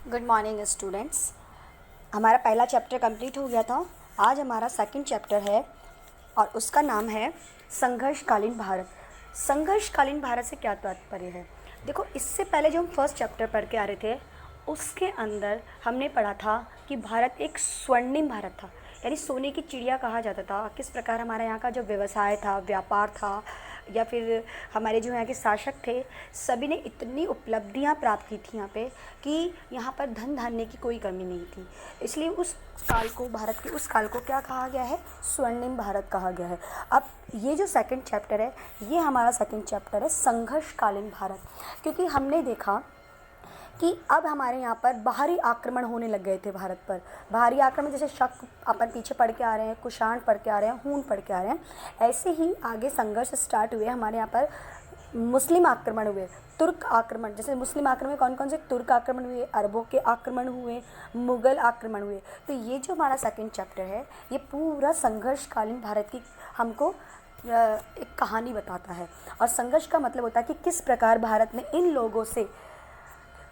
Good morning students. हमारा पहला chapter complete हो गया था। आज हमारा सेकंड चैप्टर है और उसका नाम है संघर्षकालीन भारत। संघर्षकालीन भारत से क्या तात्पर्य है? देखो, इससे पहले जो हम फर्स्ट चैप्टर पढ़ के आ रहे थे उसके अंदर हमने पढ़ा था कि भारत एक स्वर्णिम भारत था, यानी सोने की चिड़िया कहा जाता था। किस प्रकार हमारे यहाँ का जो व्यवसाय था, व्यापार था, या फिर हमारे जो यहाँ के शासक थे, सभी ने इतनी उपलब्धियाँ प्राप्त की थी यहाँ पे कि यहाँ पर धन धान्य की कोई कमी नहीं थी। इसलिए उस काल को, भारत के उस काल को क्या कहा गया है? स्वर्णिम भारत कहा गया है। अब ये जो सेकंड चैप्टर है, ये हमारा सेकंड चैप्टर है संघर्षकालीन भारत, क्योंकि हमने देखा कि अब हमारे यहाँ पर बाहरी आक्रमण होने लग गए थे भारत पर। बाहरी आक्रमण जैसे शक अपन पीछे पढ़ के आ रहे हैं, कुषाण पढ़ के आ रहे हैं, हूण पढ़ के आ रहे हैं, ऐसे ही आगे संघर्ष स्टार्ट हुए हमारे यहाँ पर। मुस्लिम आक्रमण हुए, तुर्क आक्रमण, जैसे मुस्लिम आक्रमण कौन कौन से? तुर्क आक्रमण हुए, अरबों के आक्रमण हुए, मुग़ल आक्रमण हुए। तो ये जो हमारा सेकंड चैप्टर है, ये पूरा संघर्षकालीन भारत की हमको एक कहानी बताता है। और संघर्ष का मतलब होता है कि किस प्रकार भारत ने इन लोगों से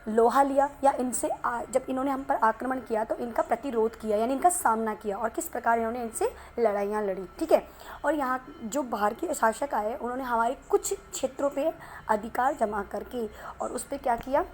लोहा लिया, या इनसे जब इन्होंने हम पर आक्रमण किया तो इनका प्रतिरोध किया, यानी इनका सामना किया, और किस प्रकार इन्होंने इनसे लड़ाइयाँ लड़ी। ठीक है। और यहाँ जो बाहर के शासक आए, उन्होंने हमारे कुछ क्षेत्रों पे अधिकार जमा करके और उस पर क्या किया?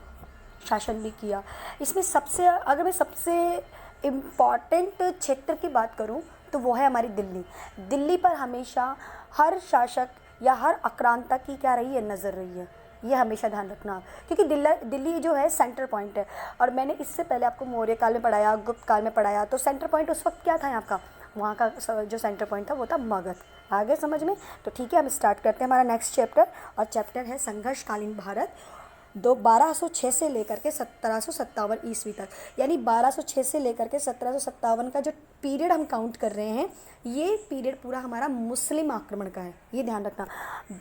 शासन भी किया। इसमें अगर मैं सबसे इम्पॉर्टेंट क्षेत्र की बात करूँ तो वो है हमारी दिल्ली। दिल्ली पर हमेशा हर शासक या हर आक्रांता की क्या रही है? नज़र रही है। ये हमेशा ध्यान रखना, क्योंकि दिल्ली जो है सेंटर पॉइंट है। और मैंने इससे पहले आपको मौर्य काल में पढ़ाया, गुप्त काल में पढ़ाया, तो सेंटर पॉइंट उस वक्त क्या था यहाँ का? वहाँ का जो सेंटर पॉइंट था वो था मगध। आगे समझ में? तो ठीक है, हम स्टार्ट करते हैं हमारा नेक्स्ट चैप्टर। और चैप्टर है संघर्षकालीन भारत। 1206 से लेकर के 1757 ईस्वी तक, यानी 1206 से लेकर के 1757 का जो पीरियड हम काउंट कर रहे हैं, ये पीरियड पूरा हमारा मुस्लिम आक्रमण का है। ये ध्यान रखना।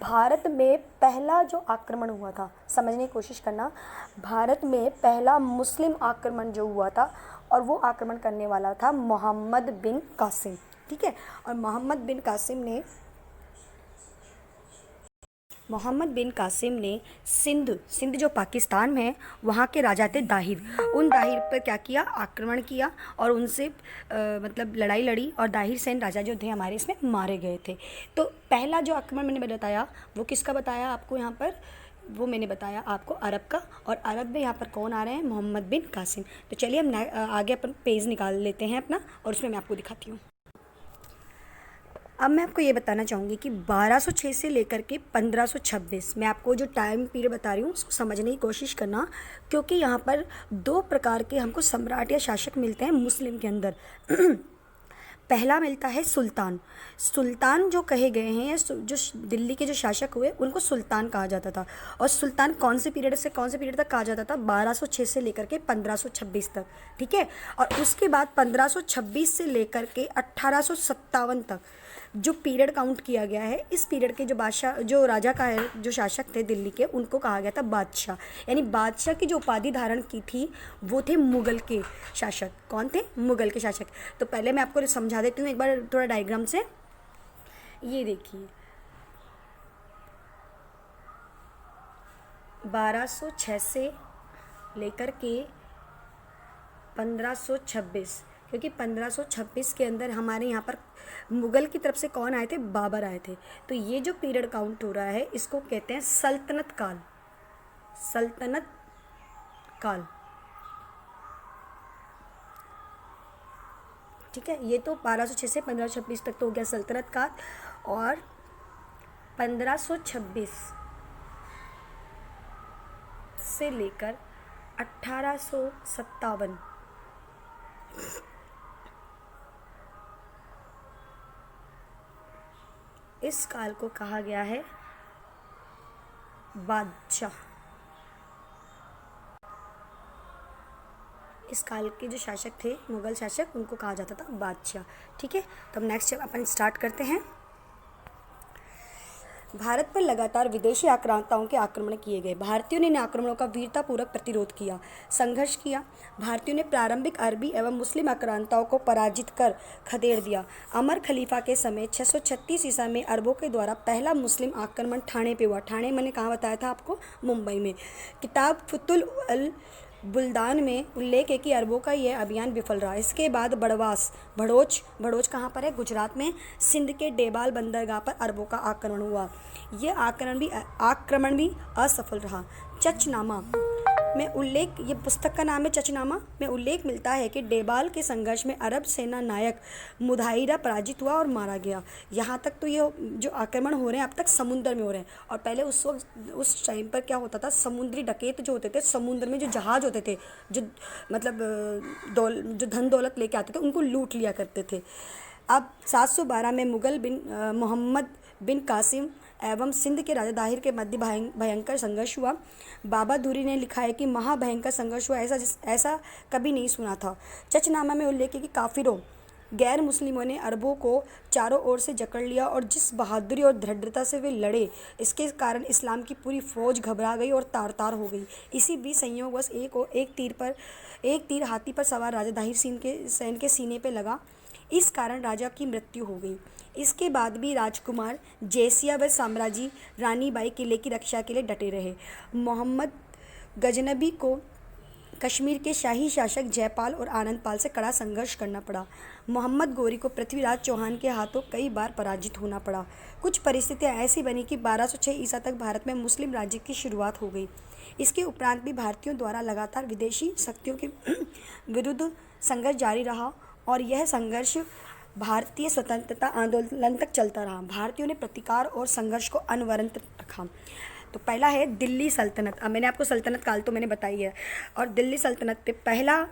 भारत में पहला जो आक्रमण हुआ था, समझने की कोशिश करना, भारत में पहला मुस्लिम आक्रमण जो हुआ था, और वो आक्रमण करने वाला था मोहम्मद बिन कासिम। ठीक है। और मोहम्मद बिन कासिम ने सिंध जो पाकिस्तान में है, वहाँ के राजा थे दाहिर। उन दाहिर पर क्या किया? आक्रमण किया और उनसे मतलब लड़ाई लड़ी, और दाहिर सेन राजा जो थे हमारे इसमें मारे गए थे। तो पहला जो आक्रमण मैंने बताया वो किसका बताया आपको यहाँ पर? वो मैंने बताया आपको अरब का। और अरब में यहाँ पर कौन आ रहे हैं? मोहम्मद बिन कासिम। तो चलिए हम आगे अपन पेज निकाल लेते हैं अपना, और उसमें मैं आपको दिखाती हूँ। अब मैं आपको ये बताना चाहूँगी कि 1206 से लेकर के 1526, मैं आपको जो टाइम पीरियड बता रही हूँ उसको समझने की कोशिश करना, क्योंकि यहाँ पर दो प्रकार के हमको सम्राट या शासक मिलते हैं मुस्लिम के अंदर। पहला मिलता है सुल्तान। सुल्तान जो कहे गए हैं, जो दिल्ली के जो शासक हुए उनको सुल्तान कहा जाता था। और सुल्तान कौन से पीरियड से कौन से पीरियड तक कहा जाता था? 1206 से लेकर के 1526 तक। ठीक है। और उसके बाद 1526 से लेकर के 1857 तक जो पीरियड काउंट किया गया है, इस पीरियड के जो राजा का है, जो शासक थे दिल्ली के, उनको कहा गया था बादशाह। यानी बादशाह की जो उपाधि धारण की थी वो थे मुग़ल के शासक। कौन थे? मुग़ल के शासक। तो पहले मैं आपको समझा देती हूँ एक बार थोड़ा डायग्राम से। ये देखिए, 1206 से लेकर के 1526, क्योंकि 1526 के अंदर हमारे यहाँ पर मुग़ल की तरफ से कौन आए थे? बाबर आए थे। तो ये जो पीरियड काउंट हो रहा है इसको कहते हैं सल्तनत काल। सल्तनत काल। ठीक है। ये तो 1206 से 1526 तक तो हो गया सल्तनत काल। और 1526 से लेकर 1857, इस काल को कहा गया है बादशाह। इस काल के जो शासक थे, मुग़ल शासक, उनको कहा जाता था बादशाह। ठीक है। तो हम नेक्स्ट अपन स्टार्ट करते हैं। भारत पर लगातार विदेशी आक्रांताओं के आक्रमण किए गए। भारतीयों ने इन आक्रमणों का वीरतापूर्वक प्रतिरोध किया, संघर्ष किया। भारतीयों ने प्रारंभिक अरबी एवं मुस्लिम आक्रांताओं को पराजित कर खदेड़ दिया। अमर खलीफा के समय 636 ईसा में अरबों के द्वारा पहला मुस्लिम आक्रमण ठाणे पे हुआ। ठाणे मैंने कहाँ बताया था आपको? मुंबई में। किताब फुतुल अल बुल्दान में उल्लेख है कि अरबों का यह अभियान विफल रहा। इसके बाद बड़वास भड़ोच कहाँ पर है? गुजरात में सिंध के डेबाल बंदरगाह पर अरबों का आक्रमण हुआ। यह आक्रमण भी असफल रहा। चचनामा में उल्लेख, ये पुस्तक का नाम है चचनामा, में उल्लेख मिलता है कि डेबाल के संघर्ष में अरब सेना नायक मुदाहिरा पराजित हुआ और मारा गया। यहाँ तक तो ये जो आक्रमण हो रहे हैं अब तक समुद्र में हो रहे हैं, और पहले उस वक्त उस टाइम पर क्या होता था, समुद्री डकैत जो होते थे, समुद्र में जो जहाज होते थे, जो मतलब जो धन दौलत लेके आते थे, उनको लूट लिया करते थे। अब 712 में मुगल मोहम्मद बिन कासिम एवं सिंध के राजा दाहिर के मध्य भयंकर संघर्ष हुआ। बाबा धूरी ने लिखा है कि महाभयंकर संघर्ष हुआ, ऐसा कभी नहीं सुना था। चचनामा में उल्लेख है कि काफिरों गैर मुस्लिमों ने अरबों को चारों ओर से जकड़ लिया और जिस बहादुरी और दृढ़ता से वे लड़े, इसके कारण इस्लाम की पूरी फौज घबरा गई और तार तार हो गई। इसी बीच संयोगवश एक तीर हाथी पर सवार राजा दाहिर सैन के सीने पर लगा। इस कारण राजा की मृत्यु हो गई। इसके बाद भी राजकुमार जैसिया व साम्राज्य रानी बाई किले की रक्षा के लिए डटे रहे। मोहम्मद गजनबी को कश्मीर के शाही शासक जयपाल और आनंदपाल से कड़ा संघर्ष करना पड़ा। मोहम्मद गोरी को पृथ्वीराज चौहान के हाथों कई बार पराजित होना पड़ा। कुछ परिस्थितियां ऐसी बनी कि 1206 ईसा तक भारत में मुस्लिम राज्य की शुरुआत हो गई। इसके उपरांत भी भारतीयों द्वारा लगातार विदेशी शक्तियों के विरुद्ध संघर्ष जारी रहा और यह संघर्ष भारतीय स्वतंत्रता आंदोलन तक चलता रहा। भारतीयों ने प्रतिकार और संघर्ष को अनवरत रखा। तो पहला है दिल्ली सल्तनत। अब मैंने आपको सल्तनत काल तो मैंने बताई है, और दिल्ली सल्तनत पे पहला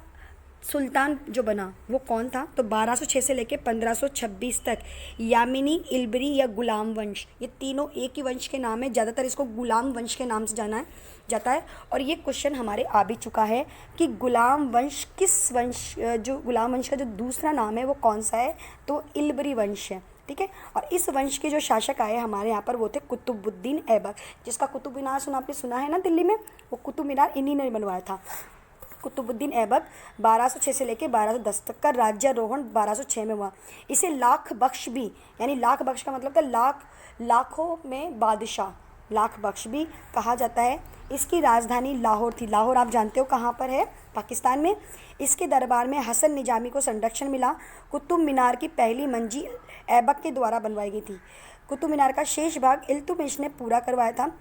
सुल्तान जो बना वो कौन था? तो 1206 से लेकर 1526 तक यामिनी, इल्बरी या गुलाम वंश, ये तीनों एक ही वंश के नाम है। ज़्यादातर इसको गुलाम वंश के नाम से जाना जाता है। और ये क्वेश्चन हमारे आ भी चुका है कि गुलाम वंश जो गुलाम वंश का जो दूसरा नाम है वो कौन सा है? तो इल्बरी वंश है। ठीक है। और इस वंश के जो शासक आए हमारे यहाँ पर वो थे कुतुबुद्दीन ऐबक, जिसका कुतुब मीनार आपने सुना है ना दिल्ली में, वो कुतुब मीनार इन्हीं ने बनवाया था। कुतुबुद्दीन ऐबक 1206 से लेकर 1210 तक का राज्यारोहण 1206 में हुआ। इसे लाख बख्श भी, यानी लाख बख्श का मतलब था लाखों में बादशाह, लाख बख्श भी कहा जाता है। इसकी राजधानी लाहौर थी। लाहौर आप जानते हो कहाँ पर है? पाकिस्तान में। इसके दरबार में हसन निजामी को संरक्षण मिला। कुतुब मीनार की पहली मंजिल ऐबक के द्वारा बनवाई गई थी। कुतुब मीनार का शेष भाग इल्तुतमिश ने पूरा करवाया था,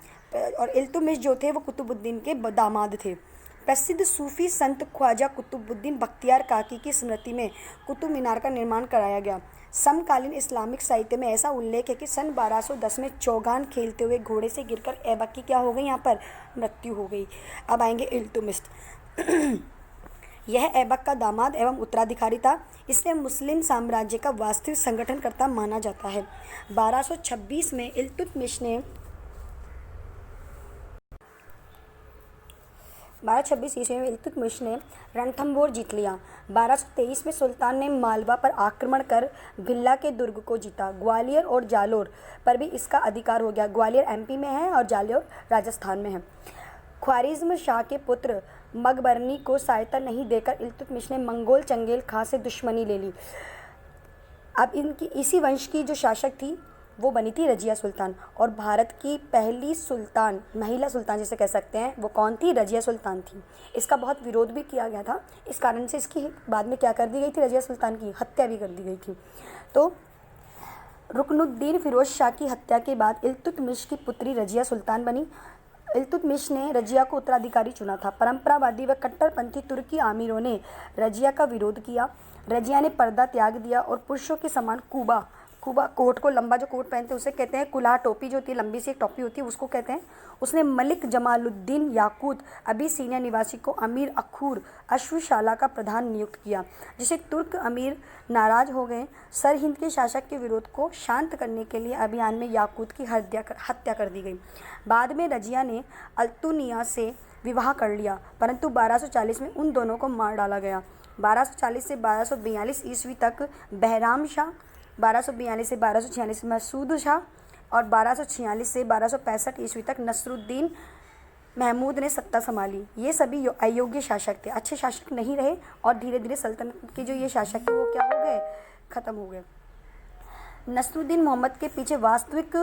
और इल्तुतमिश जो थे वो कुतुबुद्दीन के दामाद थे। प्रसिद्ध सूफी संत ख्वाजा कुतुबुद्दीन बख्तियार काकी की स्मृति में कुतुब मीनार का निर्माण कराया गया। समकालीन इस्लामिक साहित्य में ऐसा उल्लेख है कि सन 1210 में चौगान खेलते हुए घोड़े से गिरकर ऐबक की क्या हो गई? यहाँ पर मृत्यु हो गई। अब आएंगे इल्तुतमिश। यह ऐबक का दामाद एवं उत्तराधिकारी था। इसे मुस्लिम साम्राज्य का वास्तविक संगठनकर्ता माना जाता है। 1226 में इल्तुतमिश ने 1226 ईस्वी में इल्तुतमिश ने रणथंभोर जीत लिया। 1223 में सुल्तान ने मालवा पर आक्रमण कर भिल्ला के दुर्ग को जीता। ग्वालियर और जालोर पर भी इसका अधिकार हो गया। ग्वालियर एमपी में है और जालोर राजस्थान में है। ख्वारिज्म शाह के पुत्र मकबरनी को सहायता नहीं देकर इल्तुतमिश ने मंगोल चंगेल खां से दुश्मनी ले ली। अब इसी वंश की जो शासक थी वो बनी थी रजिया सुल्तान, और भारत की पहली सुल्तान, महिला सुल्तान जिसे कह सकते हैं, वो कौन थी? रजिया सुल्तान थी। इसका बहुत विरोध भी किया गया था। इस कारण से इसकी बाद में क्या कर दी गई थी? रजिया सुल्तान की हत्या भी कर दी गई थी। तो रुकनुद्दीन फिरोज शाह की हत्या के बाद इल्तुतमिश की पुत्री रजिया सुल्तान बनी। इल्तुतमिश ने रजिया को उत्तराधिकारी चुना था। परंपरावादी व कट्टरपंथी तुर्की आमिरों ने रजिया का विरोध किया। रजिया ने पर्दा त्याग दिया और पुरुषों के समान कुबा कोट को, लंबा जो कोट पहनते हैं उसे कहते हैं कुल्हा, टोपी जो होती है लंबी सी एक टोपी होती है उसको कहते हैं। उसने मलिक जमालुद्दीन याकूत अबीसीनिया निवासी को अमीर अखूर अश्वशाला का प्रधान नियुक्त किया, जिसे तुर्क अमीर नाराज हो गए। सर हिंद के शासक के विरोध को शांत करने के लिए अभियान में याकूत की हत्या कर दी गई। बाद में रजिया ने अल्तुनिया से विवाह कर लिया, परंतु 1240 में उन दोनों को मार डाला गया। 1240 से 1242 ईस्वी तक बहराम शाह, 1242 से 1246 मसूद शाह और 1246 से 1265 ईस्वी तक नसरुद्दीन महमूद ने सत्ता संभाली। ये सभी अयोग्य शासक थे, अच्छे शासक नहीं रहे, और धीरे धीरे सल्तनत के जो ये शासक थे वो क्या हो गए? ख़त्म हो गए। नसरुद्दीन मोहम्मद के पीछे वास्तविक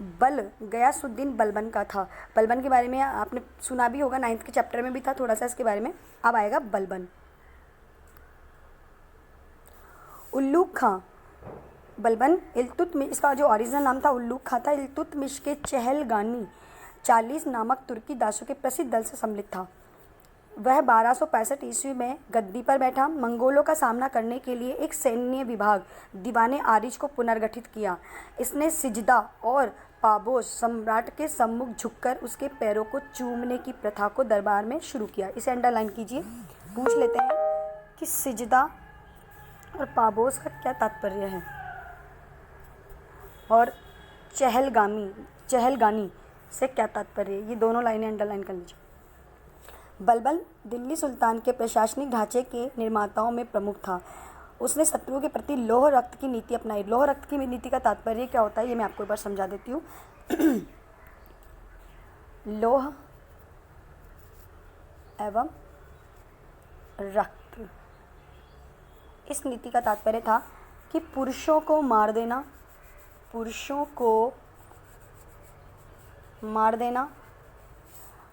बल गयासुद्दीन बलबन का था। बलबन के बारे में आपने सुना भी होगा, 9th के चैप्टर में भी था थोड़ा सा इसके बारे में। अब आएगा बलबन। उल्लूक खां। बलबन इल्तुतमिश, इसका जो ओरिजिनल नाम था उल्लूक खां था, इल्तुतमिश के चहलगानी 40 नामक तुर्की दासों के प्रसिद्ध दल से सम्मिलित था। वह 1265 ईस्वी में गद्दी पर बैठा। मंगोलों का सामना करने के लिए एक सैन्य विभाग दीवाने आरिज को पुनर्गठित किया। इसने सिजदा और पाबोस सम्राट के सम्मुख झुककर उसके पैरों को चूमने की प्रथा को दरबार में शुरू किया। इसे अंडरलाइन कीजिए। पूछ लेते हैं कि सिजदा और पाबोस का क्या तात्पर्य है, और चहलगानी से क्या तात्पर्य है, ये दोनों लाइनें अंडरलाइन कर लीजिए। बलबन दिल्ली सुल्तान के प्रशासनिक ढांचे के निर्माताओं में प्रमुख था। उसने शत्रुओं के प्रति लौह रक्त की नीति अपनाई। लौह रक्त की नीति का तात्पर्य क्या होता है, ये मैं आपको एक बार समझा देती हूँ। लौह एवं रक्त, इस नीति का तात्पर्य था कि पुरुषों को मार देना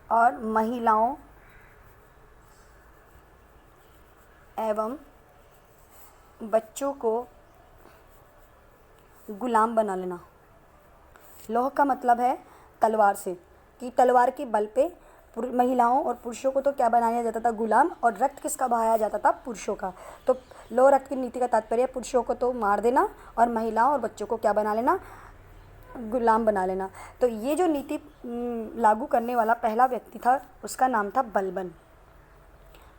और महिलाओं एवं बच्चों को गुलाम बना लेना। लौह का मतलब है तलवार से, कि तलवार के बल पे महिलाओं और पुरुषों को तो क्या बनाया जाता था, गुलाम, और रक्त किसका बहाया जाता था, पुरुषों का। तो लौह रक्त की नीति का तात्पर्य पुरुषों को तो मार देना और महिलाओं और बच्चों को क्या बना लेना, गुलाम बना लेना। तो ये जो नीति लागू करने वाला पहला व्यक्ति था उसका नाम था बलबन।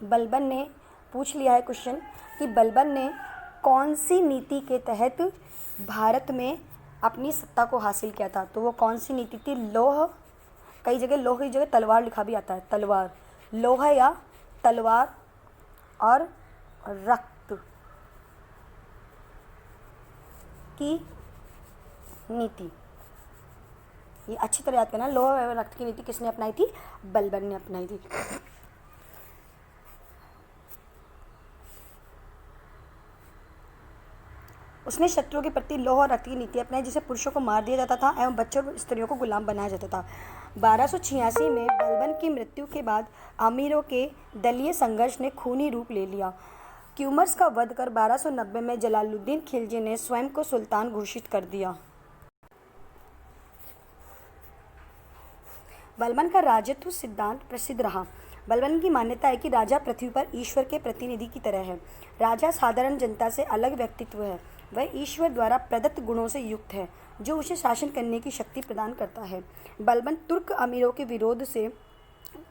बलबन ने पूछ लिया है क्वेश्चन कि बलबन ने कौन सी नीति के तहत भारत में अपनी सत्ता को हासिल किया था। तो वो कौन सी नीति थी, लौह, कई जगह लोह की जगह तलवार लिखा भी आता है, तलवार, लोहा या तलवार और रक्त की नीति। ये अच्छी तरह याद करना, लोहा एवं रक्त की नीति किसने अपनाई थी, बलबन ने अपनाई थी। उसने शत्रुओं के प्रति लौह और रक्त की नीति अपनाई, जिसे पुरुषों को मार दिया जाता था एवं बच्चों और स्त्रियों को गुलाम बनाया जाता था। 1286 में बलबन की मृत्यु के बाद अमीरों के दलीय संघर्ष ने खूनी रूप ले लिया। क्यूमर्स का वध कर 1290 में जलालुद्दीन खिलजी ने स्वयं को सुल्तान घोषित कर दिया। बलबन का राजत्व सिद्धांत प्रसिद्ध रहा। बलबन की मान्यता है कि राजा पृथ्वी पर ईश्वर के प्रतिनिधि की तरह है। राजा साधारण जनता से अलग व्यक्तित्व है। वह ईश्वर द्वारा प्रदत्त गुणों से युक्त है, जो उसे शासन करने की शक्ति प्रदान करता है। बलबन तुर्क अमीरों के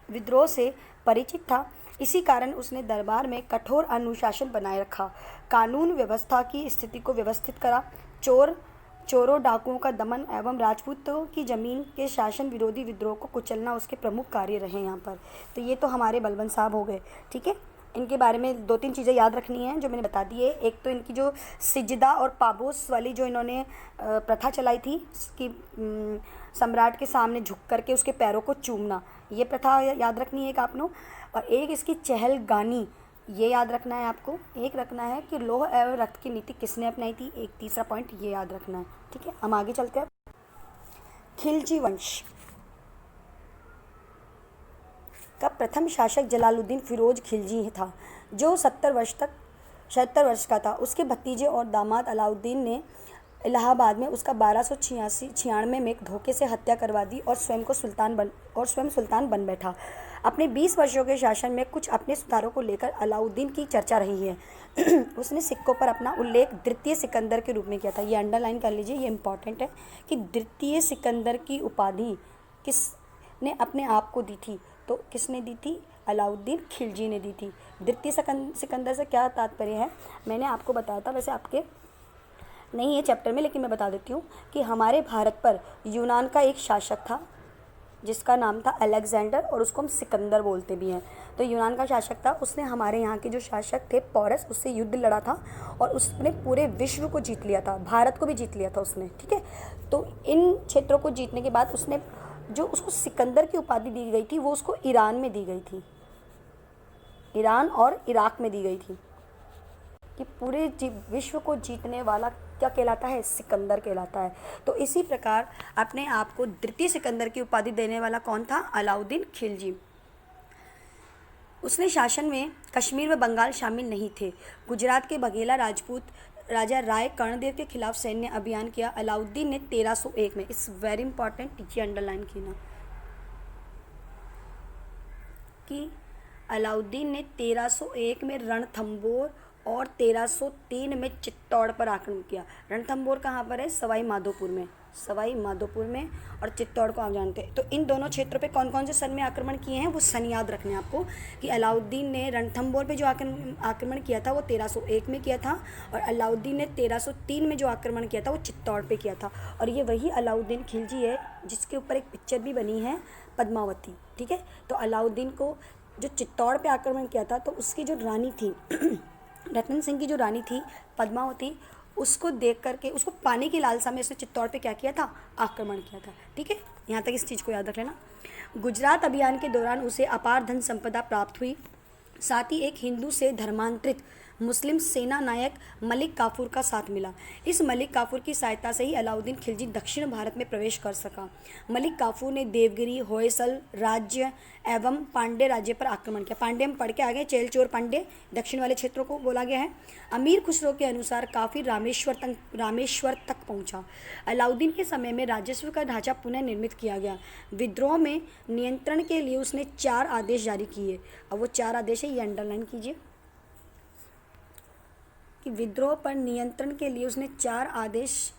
विद्रोह से परिचित था। इसी कारण उसने दरबार में कठोर अनुशासन बनाए रखा, कानून व्यवस्था की स्थिति को व्यवस्थित करा, चोरों डाकुओं का दमन एवं राजपूतों की जमीन के शासन विरोधी विद्रोह को कुचलना उसके प्रमुख कार्य रहे यहाँ पर। तो ये तो हमारे बलबन साहब हो गए, ठीक है। इनके बारे में 2-3 चीज़ें याद रखनी हैं जो मैंने बता दी है। एक तो इनकी जो सिजदा और पाबोस वाली जो इन्होंने प्रथा चलाई थी कि सम्राट के सामने झुक करके उसके पैरों को चूमना, ये प्रथा याद रखनी है एक आपने। और एक इसकी चहलगानी, ये याद रखना है आपको। एक रखना है कि लौह एवं रक्त की नीति किसने अपनाई थी, एक तीसरा पॉइंट ये याद रखना है, ठीक है। हम आगे चलते हैं। खिलजी वंश का प्रथम शासक जलालुद्दीन फिरोज खिलजी था, जो 70 वर्ष का था। उसके भतीजे और दामाद अलाउद्दीन ने इलाहाबाद में उसका 1296 में एक धोखे से हत्या करवा दी और स्वयं सुल्तान बन बैठा। अपने 20 वर्षों के शासन में कुछ अपने सुधारों को लेकर अलाउद्दीन की चर्चा रही है। उसने सिक्कों पर अपना उल्लेख द्वितीय सिकंदर के रूप में किया था। ये अंडरलाइन कर लीजिए, ये इंपॉर्टेंट है कि द्वितीय सिकंदर की उपाधि किसने अपने आप को दी थी, तो किसने दी थी, अलाउद्दीन खिलजी ने दी थी। द्वितीय सिकंदर से क्या तात्पर्य है, मैंने आपको बताया था, वैसे आपके नहीं है चैप्टर में, लेकिन मैं बता देती हूँ कि हमारे भारत पर यूनान का एक शासक था जिसका नाम था अलेक्जेंडर, और उसको हम सिकंदर बोलते भी हैं। तो यूनान का शासक था, उसने हमारे यहाँ के जो शासक थे पोरस, उससे युद्ध लड़ा था और उसने पूरे विश्व को जीत लिया था, भारत को भी जीत लिया था उसने, ठीक है। तो इन क्षेत्रों को जीतने के बाद उसने जो उसको सिकंदर की उपाधि दी गई थी वो उसको ईरान में दी गई थी, ईरान और इराक में दी गई थी, कि पूरे विश्व को जीतने वाला क्या कहलाता है, सिकंदर कहलाता है। तो इसी प्रकार अपने आप को द्वितीय सिकंदर की उपाधि देने वाला कौन था, अलाउद्दीन खिलजी। उसने शासन में कश्मीर व बंगाल शामिल नहीं थे। गुजरात के बघेला राजपूत राजा राय कर्णदेव के खिलाफ सैन्य अभियान किया। अलाउद्दीन ने 1301 में, इस वेरी इंपॉर्टेंट, ये अंडरलाइन की ना, कि अलाउद्दीन ने 1301 में रणथंबोर और 1303 में चित्तौड़ पर आक्रमण किया। रणथंबोर कहाँ पर है, सवाई माधोपुर में, सवाई माधोपुर में, और चित्तौड़ को आप जानते हैं। तो इन दोनों क्षेत्रों पे कौन कौन से सन में आक्रमण किए हैं वो सन याद रखने हैं आपको, कि अलाउद्दीन ने रणथंबोर पे जो आक्रमण किया था वो 1301 में किया था, और अलाउद्दीन ने 1303 में जो आक्रमण किया था वो चित्तौड़ पे किया था। और ये वही अलाउद्दीन खिलजी है जिसके ऊपर एक पिक्चर भी बनी है, पद्मावती, ठीक है। तो अलाउद्दीन को जो चित्तौड़ पे आक्रमण किया था, तो उसकी जो रानी थी रतन सिंह की जो रानी थी पद्मावती, उसको देख करके, उसको पाने की लालसा में उसने चित्तौड़ पे क्या किया था, आक्रमण किया था, ठीक है। यहाँ तक इस चीज़ को याद रख लेना। गुजरात अभियान के दौरान उसे अपार धन संपदा प्राप्त हुई। साथ ही एक हिंदू से धर्मांतरित मुस्लिम सेना नायक मलिक काफूर का साथ मिला। इस मलिक काफूर की सहायता से ही अलाउद्दीन खिलजी दक्षिण भारत में प्रवेश कर सका। मलिक काफूर ने देवगिरी, होयसल राज्य एवं पांडे राज्य पर आक्रमण किया। पांडे हम पढ़ के आ गए, चेल चोर पांडे, दक्षिण वाले क्षेत्रों को बोला गया है। अमीर खुसरो के अनुसार काफ़ी रामेश्वर तक पहुंचा। अलाउद्दीन के समय में राजस्व का ढांचा पुनः निर्मित किया गया। विद्रोह में नियंत्रण के लिए उसने 4 आदेश जारी किए। अब वो 4 आदेश है, ये अंडरलाइन कीजिए कि विद्रोह पर नियंत्रण के लिए उसने 4 आदेश: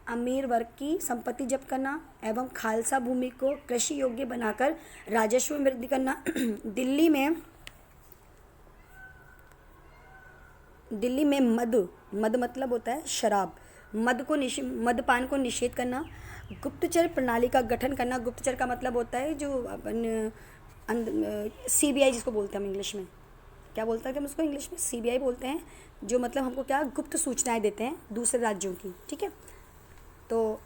अमीर वर्ग की संपत्ति जब्त करना एवं खालसा भूमि को कृषि योग्य बनाकर राजस्व में वृद्धि करना। दिल्ली में मद मतलब होता है शराब, मदपान को निषेध करना। गुप्तचर प्रणाली का गठन करना। गुप्तचर का मतलब होता है जो अपन CBI जिसको बोलते हैं हम इंग्लिश में, क्या बोलते हैं कि हम उसको इंग्लिश में CBI बोलते हैं, जो मतलब हमको क्या, गुप्त सूचनाएं देते हैं दूसरे राज्यों की, ठीक है। तो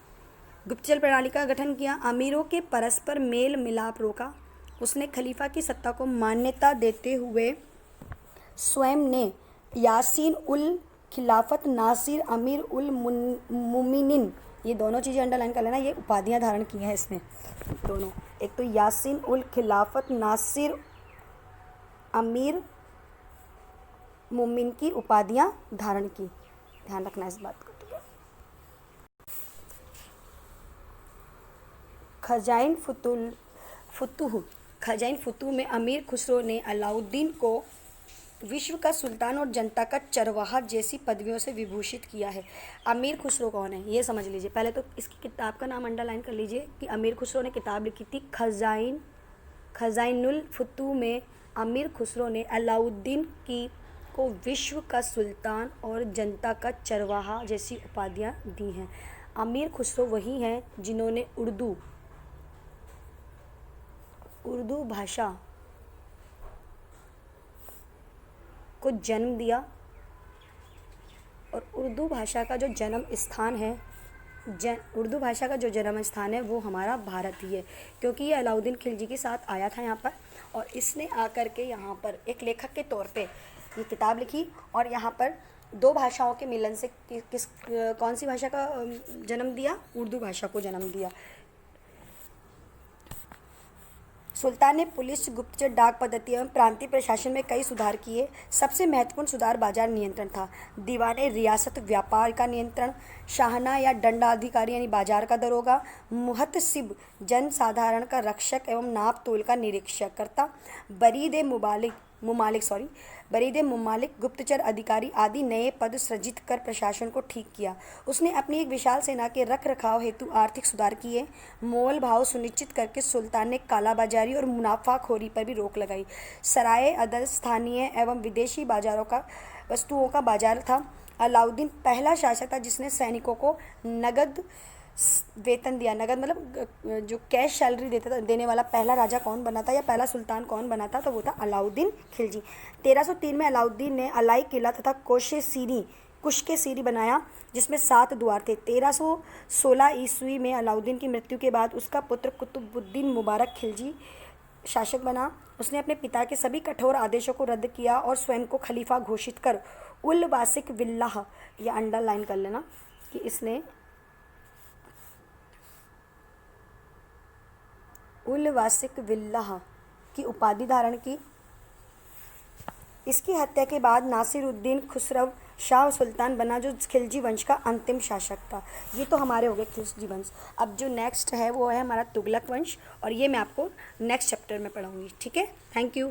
गुप्तचर प्रणाली का गठन किया। अमीरों के परस्पर मेल मिलाप रोका। उसने खलीफा की सत्ता को मान्यता देते हुए स्वयं ने यासीन उल खिलाफत, नासिर अमीर उल मुमिनीन, ये दोनों चीज़ें अंडरलाइन कर लेना, ये उपाधियां धारण की हैं इसने दोनों। एक तो यासीन उल खिलाफत, नासिर अमीर मुमिन की उपाधियां धारण की, ध्यान रखना इस बात को, ठीक है। खजाइन फुतूह में अमीर खुसरो ने अलाउद्दीन को विश्व का सुल्तान और जनता का चरवाहा जैसी पदवियों से विभूषित किया है। अमीर खुसरो कौन है ये समझ लीजिए। पहले तो इसकी किताब का नाम अंडरलाइन कर लीजिए कि अमीर खुसरो ने किताब लिखी थी खजाइनुल फुतूह में अमीर खुसरो ने अलाउद्दीन को विश्व का सुल्तान और जनता का चरवाहा जैसी उपाधियां दी हैं। अमीर खुसरो वही हैं जिन्होंने उर्दू भाषा को जन्म दिया, और उर्दू भाषा का जो जन्म स्थान है वो हमारा भारत ही है, क्योंकि ये अलाउद्दीन खिलजी के साथ आया था यहाँ पर, और इसने आकर के यहाँ पर एक लेखक के तौर पे ये किताब लिखी, और यहाँ पर 2 भाषाओं के मिलन से कौन सी भाषा का जन्म दिया, उर्दू भाषा को जन्म दिया। सुल्तान ने पुलिस, गुप्तचर, डाक पद्धति एवं प्रांतीय प्रशासन में कई सुधार किए। सबसे महत्वपूर्ण सुधार बाजार नियंत्रण था। दीवाने रियासत व्यापार का नियंत्रण, शाहना या दंडाधिकारी यानी बाजार का दरोगा, मुहतसिब जनसाधारण का रक्षक एवं नाप तोल का निरीक्षक करता, बरीद मुमालिक गुप्तचर अधिकारी आदि नए पद सृजित कर प्रशासन को ठीक किया। उसने अपनी एक विशाल सेना के रख रखाव हेतु आर्थिक सुधार किए। मोल भाव सुनिश्चित करके सुल्तान ने कालाबाजारी और मुनाफाखोरी पर भी रोक लगाई। सराय अदल स्थानीय एवं विदेशी वस्तुओं का बाजार था। अलाउद्दीन पहला शासक था जिसने सैनिकों को नगद वेतन दिया। नगद मतलब जो कैश सैलरी देने वाला पहला राजा कौन बना था या पहला सुल्तान कौन बना था, तो वो था अलाउद्दीन खिलजी। 1303 में अलाउद्दीन ने अलाई किला तथा कुशकेसीरी बनाया जिसमें 7 द्वार थे। 1316 ईस्वी में अलाउद्दीन की मृत्यु के बाद उसका पुत्र कुतुबुद्दीन मुबारक खिलजी शासक बना। उसने अपने पिता के सभी कठोर आदेशों को रद्द किया और स्वयं को खलीफा घोषित कर उल वासिक बिल्लाह, ये अंडरलाइन कर लेना कि इसने उल वासिक बिल्लाह की उपाधि धारण की। इसकी हत्या के बाद नासिरुद्दीन खुसरव शाह सुल्तान बना, जो खिलजी वंश का अंतिम शासक था। ये तो हमारे हो गए खिलजी वंश। अब जो नेक्स्ट है वो है हमारा तुगलक वंश, और ये मैं आपको नेक्स्ट चैप्टर में पढ़ाऊँगी। ठीक है, थैंक यू।